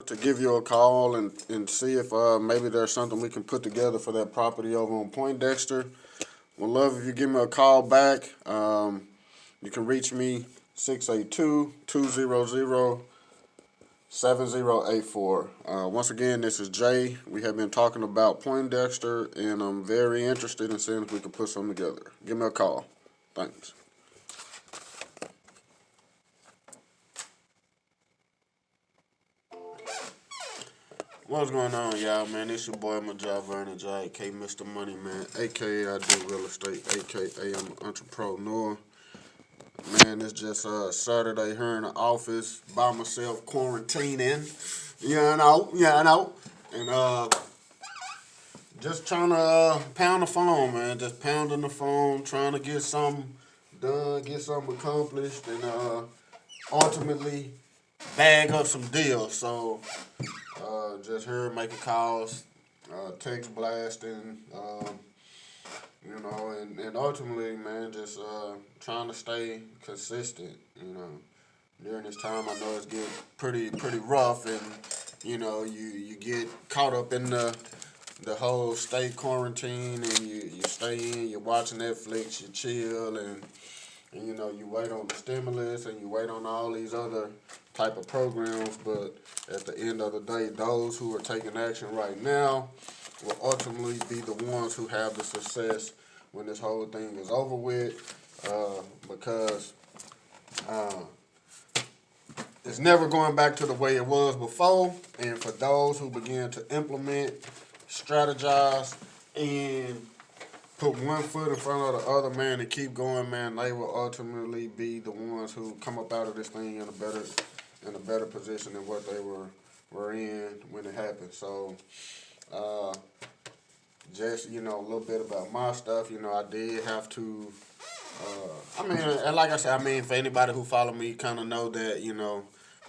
to give you a call and see if maybe there's something we can put together for that property over on Poindexter. Would love if you give me a call back. You can reach me 682-200-7084. Once again, this is Jay. We have been talking about Poindexter, and I'm very interested in seeing if we can put something together. Give me a call. Thanks. What's going on, y'all, man? It's your boy, Majah Vernon J, aka Mr. Money Man, aka I do real estate, aka I'm an entrepreneur. Man, it's just Saturday here in the office by myself, quarantining. And just trying to pound the phone, man. Just pounding the phone, trying to get something done, get something accomplished, and ultimately bag up some deals. So just here making calls, text blasting, and ultimately, man, just trying to stay consistent. During this time, I know it's getting pretty rough, and you get caught up in the whole stay quarantine, and you stay in, you're watching Netflix, you chill, and you wait on the stimulus, and you wait on all these other type of programs. But at the end of the day, those who are taking action right now will ultimately be the ones who have the success when this whole thing is over with, because it's never going back to the way it was before. And for those who begin to implement, strategize, and put one foot in front of the other, man, and keep going, man, they will ultimately be the ones who come up out of this thing in a better position than what they were in when it happened. So just a little bit about my stuff. I did have to. And like I said, for anybody who follow me, kind of know that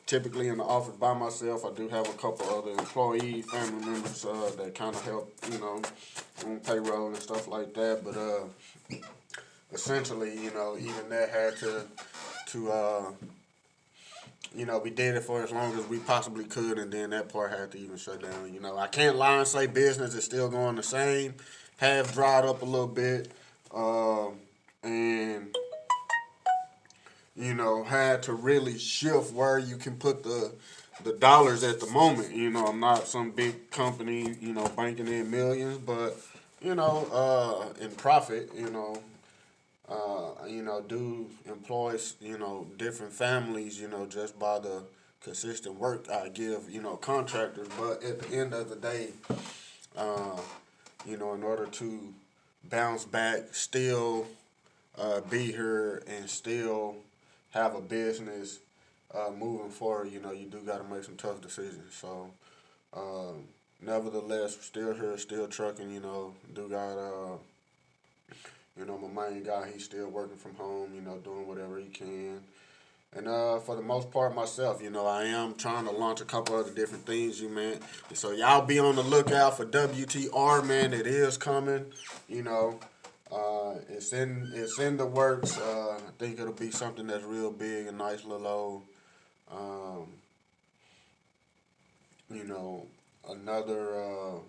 typically in the office by myself. I do have a couple other employees, family members that kind of help, on payroll and stuff like that. But essentially, even that had to we did it for as long as we possibly could, and then that part had to even shut down. I can't lie and say business is still going the same. Have dried up a little bit, and had to really shift where you can put the dollars at the moment. I'm not some big company, banking in millions, but in profit, do employ, different families, just by the consistent work I give, contractors. But at the end of the day, in order to bounce back, still be here, and still have a business moving forward, you do got to make some tough decisions. So, nevertheless, still here, still trucking, do got my main guy, he's still working from home, doing whatever he can. And for the most part, myself, I am trying to launch a couple other different things, man. And so y'all be on the lookout for WTR, man. It is coming, it's in the works. I think it'll be something that's real big, a nice little old, another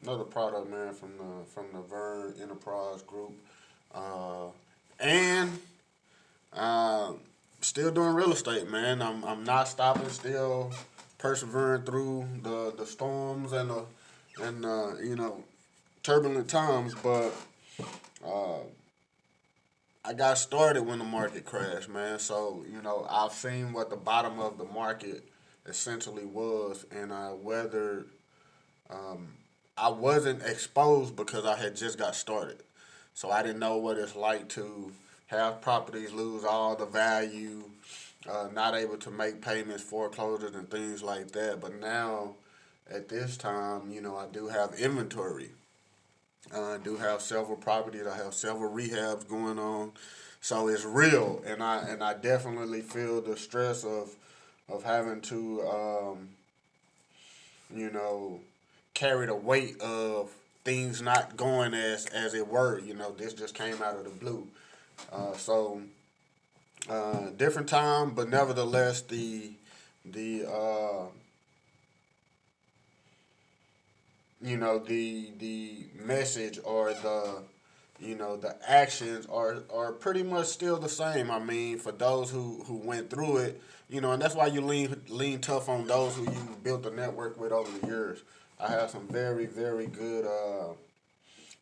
another product, man, from the Vern Enterprise Group, and still doing real estate, man. I'm not stopping. Still persevering through the storms and turbulent times. But I got started when the market crashed, man. So I've seen what the bottom of the market essentially was, and I weathered. I wasn't exposed because I had just got started. So I didn't know what it's like to have properties lose all the value, not able to make payments, foreclosures, and things like that. But now, at this time, I do have inventory. I do have several properties. I have several rehabs going on. So it's real, and I definitely feel the stress of having to, you know, carry the weight of things not going as it were. This just came out of the blue. So different time, but nevertheless, the the message or the actions are pretty much still the same. I mean, for those who went through it, and that's why you lean tough on those who you built a network with over the years. I have some very very good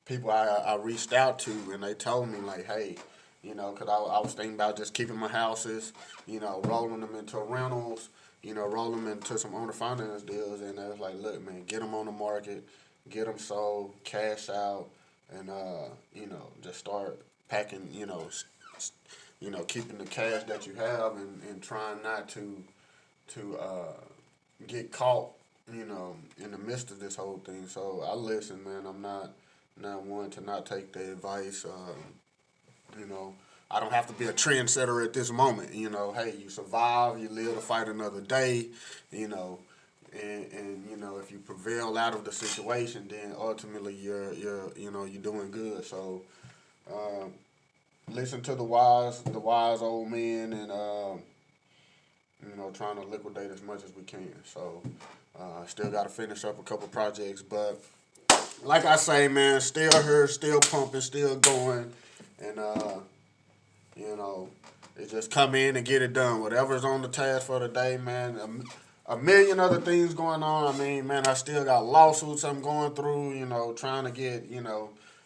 people I reached out to, and they told me like, hey, because I was thinking about just keeping my houses, rolling them into rentals, rolling them into some owner finance deals, and they was like, look, man, get them on the market, get them sold, cash out, and just start packing, keeping the cash that you have, and trying not to get caught, in the midst of this whole thing. So I listen, man. I'm not one to not take the advice. You know, I don't have to be a trendsetter at this moment. Hey, you survive, you live to fight another day. You know, and if you prevail out of the situation, then ultimately you're doing good. So listen to the wise old men, and trying to liquidate as much as we can. So still got to finish up a couple projects, but like I say, man, still here, still pumping, still going, and you know, it just come in and get it done. Whatever's on the task for the day, man. A million other things going on. I mean, man, I still got lawsuits I'm going through. Trying to get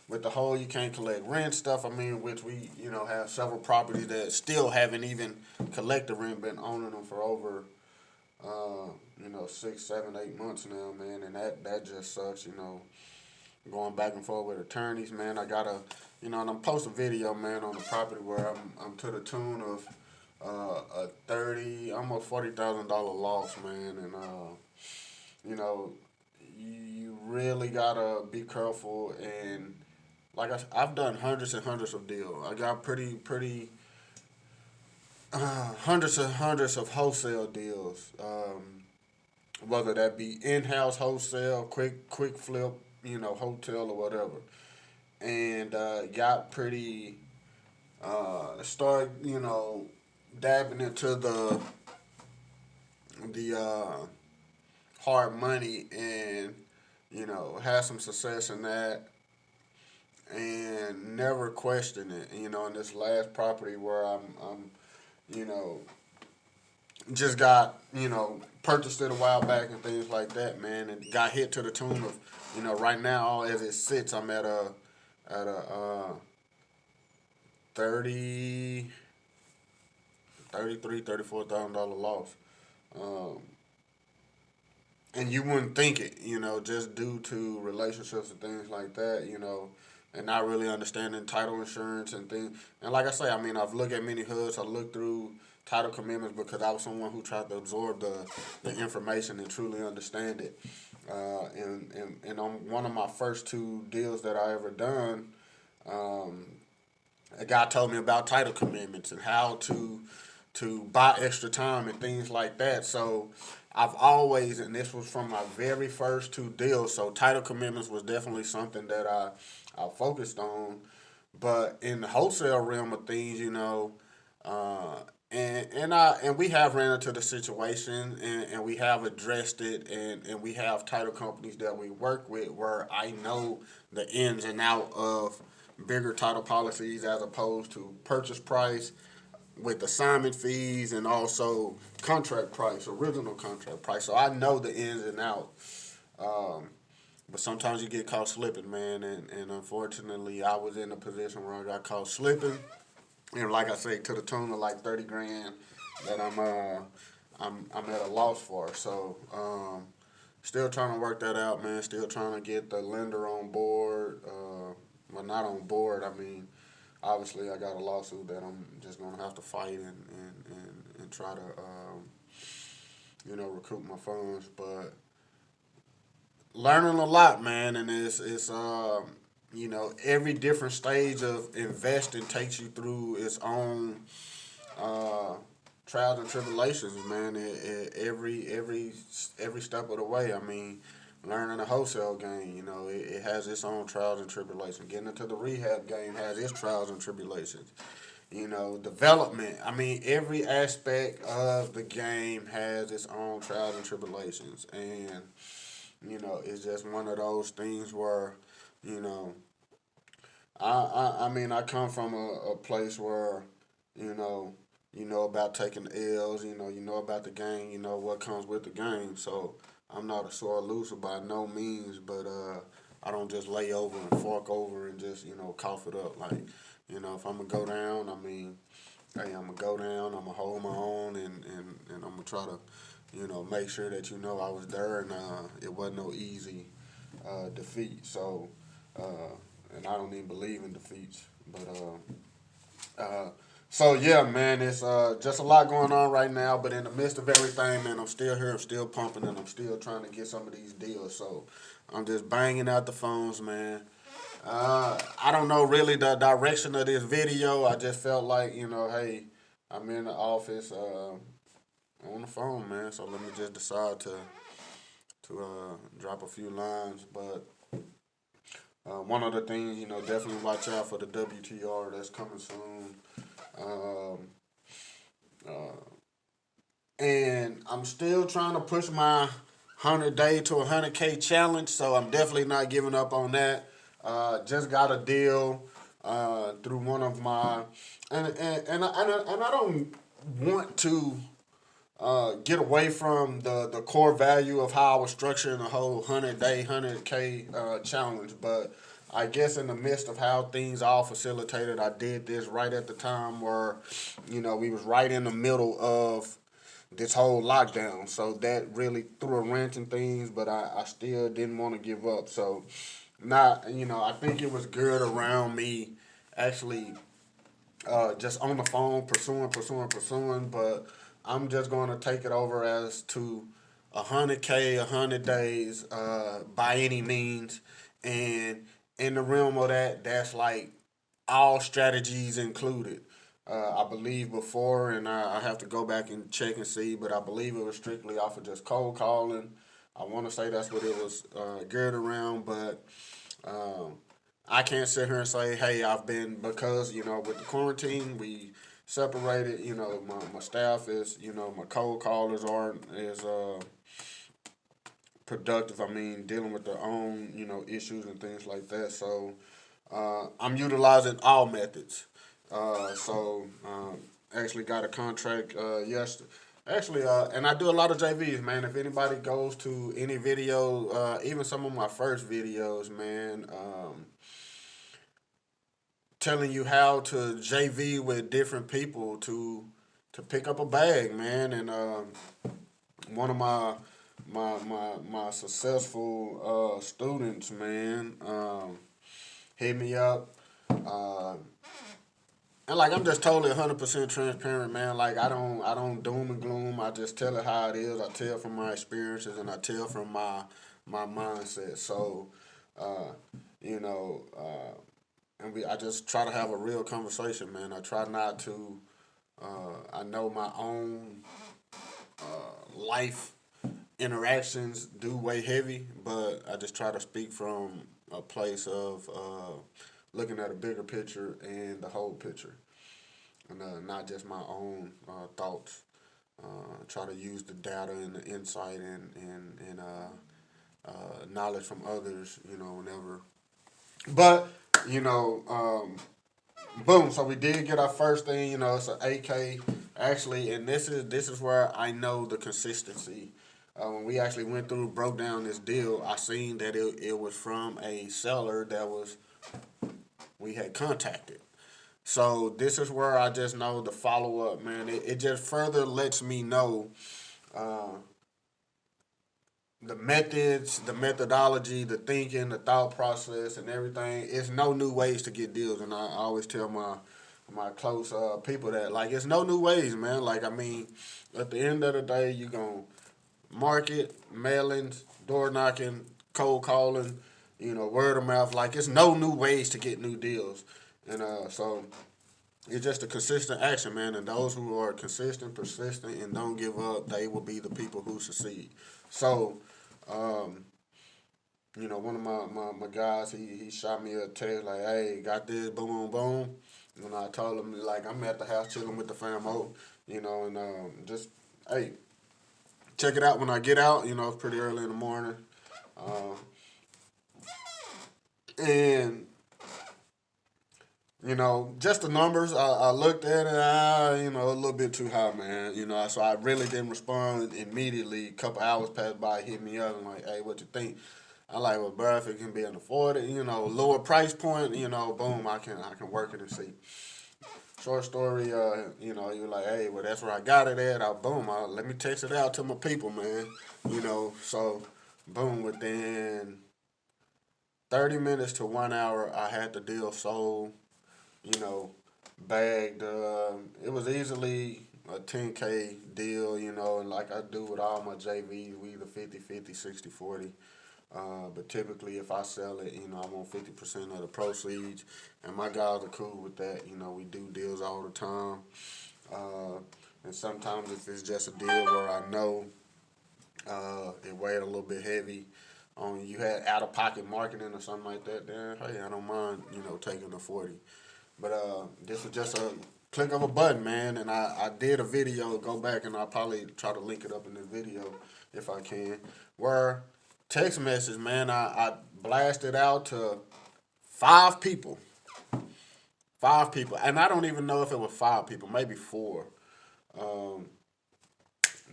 with the whole you can't collect rent stuff. I mean, which we have several properties that still haven't even collected rent. Been owning them for over 6, 7, 8 months now, man, and that just sucks. Going back and forth with attorneys, man. I gotta, and I'm posting a video, man, on the property where I'm to the tune of a almost $40,000 loss, man, and you really gotta be careful. And like I've done hundreds and hundreds of deals. I got pretty hundreds and hundreds of wholesale deals. Whether that be in-house wholesale, quick flip, hotel or whatever, and got pretty started dabbing into the hard money, and had some success in that, and never question it. In this last property where I'm you know just got purchased it a while back and things like that, man, and got hit to the tune of right now as it sits, I'm at a 30 $34,000 loss. Um, and you wouldn't think it, just due to relationships and things like that, and not really understanding title insurance and things. And like I say, I mean, I've looked at many hoods. I looked through title commitments because I was someone who tried to absorb the information and truly understand it. And on one of my first two deals that I ever done, um, a guy told me about title commitments and how to buy extra time and things like that. So I've always, and this was from my very first two deals. So title commitments was definitely something that I focused on. But in the wholesale realm of things, uh, and we have ran into the situation, and we have addressed it, and we have title companies that we work with where I know the ins and out of bigger title policies as opposed to purchase price with assignment fees and also contract price, original contract price. So I know the ins and outs. But sometimes you get caught slipping, man, and unfortunately I was in a position where I got caught slipping, and like I say, to the tune of like 30 grand that I'm at a loss for. So still trying to work that out, man. Still trying to get the lender on board. Well, not on board. I mean, obviously I got a lawsuit that I'm just gonna have to fight and try to recoup my funds. But learning a lot, man, and it's every different stage of investing takes you through its own uh, trials and tribulations, man. Every step of the way. I mean, learning a wholesale game, it has its own trials and tribulations. Getting into the rehab game has its trials and tribulations. development. I mean, every aspect of the game has its own trials and tribulations, and it's just one of those things where, you know, I mean, I come from a place where, you know, about taking L's, you know about the game, you know what comes with the game. So I'm not a sore loser by no means, but I don't just lay over and fork over and just, cough it up. Like, if I'm gonna go down, I mean, hey, I'm gonna go down, I'm gonna hold my own, and I'm gonna try to, make sure that I was there, and it wasn't no easy defeat. So, uh, and I don't even believe in defeats, but so yeah, man, it's just a lot going on right now. But in the midst of everything, man, I'm still here, I'm still pumping, and I'm still trying to get some of these deals. So I'm just banging out the phones, man. I don't know really the direction of this video. I just felt like, hey, I'm in the office on the phone, man. So let me just decide to drop a few lines. But one of the things, definitely watch out for the WTR that's coming soon. Um, uh, and I'm still trying to push my 100-day to 100K challenge, so I'm definitely not giving up on that. Just got a deal through one of my, and I don't want to get away from the core value of how I was structuring the whole 100-day, 100K challenge. But I guess in the midst of how things all facilitated, I did this right at the time where, we was right in the middle of this whole lockdown. So that really threw a wrench in things, but I still didn't want to give up. So, I think it was good around me actually just on the phone, pursuing. But I'm just going to take it over as to 100K, 100 days by any means. And in the realm of that, that's like all strategies included. I believe before, and I have to go back and check and see, but I believe it was strictly off of just cold calling. I want to say that's what it was geared around, but um, I can't sit here and say, hey, I've been, because, with the quarantine, we separated, my staff is, my cold callers aren't as productive. I mean, dealing with their own, issues and things like that. So I'm utilizing all methods. Actually got a contract yesterday. Actually, and I do a lot of JVs, man. If anybody goes to any video, even some of my first videos, man, telling you how to JV with different people to pick up a bag, man. And one of my successful students, man, hit me up. Uh, and like I'm just totally 100% transparent, man. Like I don't doom and gloom. I just tell it how it is. I tell from my experiences and I tell from my mindset. So, uh, you know, and I just try to have a real conversation, man. I try not to. I know my own life interactions do weigh heavy, but I just try to speak from a place of looking at a bigger picture and the whole picture, and not just my own thoughts. Try to use the data and the insight and knowledge from others, whenever. But, you know, boom. So we did get our first thing. It's an AK actually, and this is where I know the consistency. When we actually went through broke down this deal, I seen that it was from a seller that was we had contacted. So this is where I just know the follow up, man. It just further lets me know uh, the methods, the methodology, the thinking, the thought process, and everything. It's no new ways to get deals, and I always tell my close people that like it's no new ways, man. Like I mean, at the end of the day, you gonna market, mailings, door knocking, cold calling, word of mouth. Like it's no new ways to get new deals, and so it's just a consistent action, man. And those who are consistent, persistent, and don't give up, they will be the people who succeed. So, um, one of my guys, he shot me a text like, "Hey, got this, boom, boom, boom." You know, I told him like I'm at the house chilling with the famo, you know, and just hey, check it out when I get out. You know, it's pretty early in the morning, uh, and you know, just the numbers. I looked at it, you know, a little bit too high, man. You know, so I really didn't respond immediately. A couple hours passed by, hit me up and like, hey, what you think? I like, well, bro, if it can be afforded, you know, lower price point, you know, boom, I can work it and see. Short story, you know, you're like, hey, well, that's where I got it at. Boom, let me text it out to my people, man. You know, so boom, within 30 minutes to 1 hour, I had the deal sold, you know, bagged. It was easily a 10K deal, you know, and like I do with all my JVs, we either 50-50, 60-40. But typically, if I sell it, you know, I want 50% of the proceeds, and my guys are cool with that. You know, we do deals all the time, and sometimes if it's just a deal where I know it weighed a little bit heavy on you had out of pocket marketing or something like that, then hey, I don't mind, you know, taking the 40. But this was just a click of a button, man, and I did a video. Go back and I'll probably try to link it up in the video if I can. Where text message, man, I blasted out to 5 people. 5 people. And I don't even know if it was 5 people, maybe 4. Um,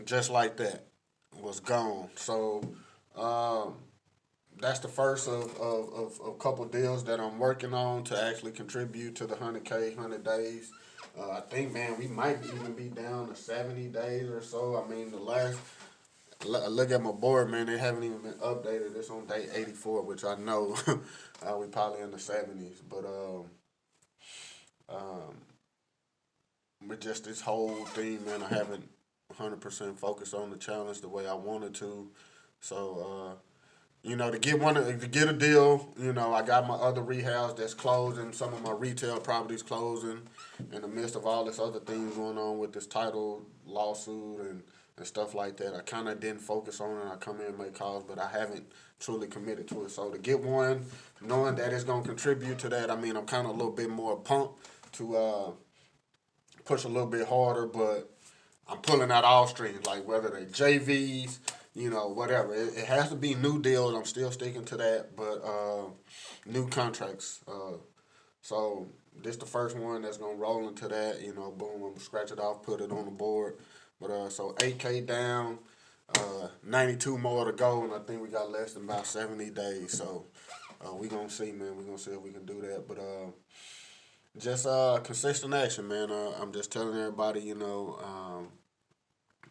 just like that. Was gone. So um, that's the first of a couple deals that I'm working on to actually contribute to the 100K, 100 days. I think, man, we might even be down to 70 days or so. I mean, the last look at my board, man. They haven't even been updated. It's on day 84, which I know we probably in the 70s. But um, with just this whole thing, man, I haven't 100% focused on the challenge the way I wanted to. So, you know, to get a deal, you know, I got my other rehabs that's closing, some of my retail properties closing, in the midst of all this other things going on with this title lawsuit and stuff like that. I kind of didn't focus on it. I come in and make calls, but I haven't truly committed to it. So to get one, knowing that it's going to contribute to that, I mean, I'm kind of a little bit more pumped to push a little bit harder, but I'm pulling out all strings, like whether they JVs, you know, whatever. It has to be new deals. I'm still sticking to that, but new contracts. So this the first one that's gonna roll into that. You know, boom, I'm gonna scratch it off, put it on the board. But so 8K down, 92 more to go, and I think we got less than about 70 days. So we gonna see, man. We gonna see if we can do that. But just consistent action, man. I'm just telling everybody, you know.